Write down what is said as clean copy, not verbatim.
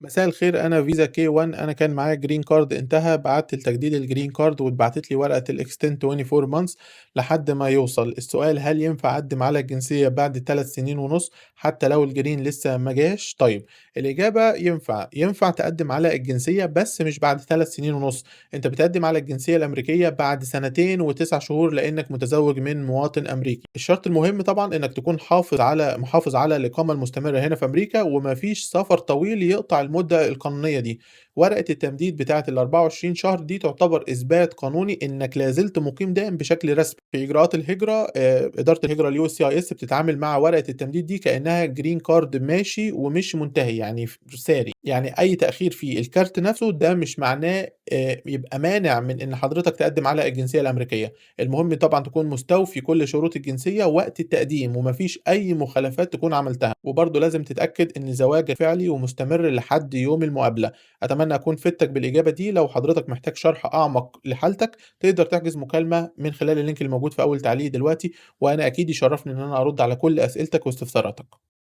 مساء الخير، أنا فيزا K1. أنا كان معايا جرين كارد انتهى، بعتّ لتجديد الجرين كارد واتبعتت لي ورقة الextend 24 months لحد ما يوصل. السؤال هل ينفع أقدّم على الجنسية بعد 3 سنين ونُص حتى لو الجرين لسه ما جاش؟ طيب، الإجابة ينفع تقدّم على الجنسية بس مش بعد 3 سنين ونُص. أنت بتقدّم على الجنسية الأمريكية بعد سنتين و9 شهور لإنّك متزوج من مواطن أمريكي. الشرط المهم طبعًا إنّك تكون محافظ على الإقامة المستمرة هنا في أمريكا، وما فيش سفر طويل يقطع المدة القانونية دي. ورقة التمديد بتاعة ال24 شهر دي تعتبر إثبات قانوني إنك لا زلت مقيم دائم بشكل رسمي. في إجراءات الهجرة، إدارة الهجرة الUSCIS بتتعامل مع ورقة التمديد دي كأنها جرين كارد ماشي ومش منتهي، يعني ساري. يعني أي تأخير في الكارت نفسه ده مش معناه يبقى مانع من إن حضرتك تقدم على الجنسية الأمريكية. المهم طبعًا تكون مستوفي كل شروط الجنسية وقت التقديم، وما فيش أي مخالفات تكون عملتها. وبرضه لازم تتأكد إن زواجك فعلي ومستمر لحد يوم المقابلة. أتمنى أكون فدتك بالإجابة دي. لو حضرتك محتاج شرح أعمق لحالتك تقدر تحجز مكالمة من خلال اللينك الموجود في أول تعليق دلوقتي، وأنا أكيد يشرفني إن أنا أرد على كل أسئلتك واستفساراتك.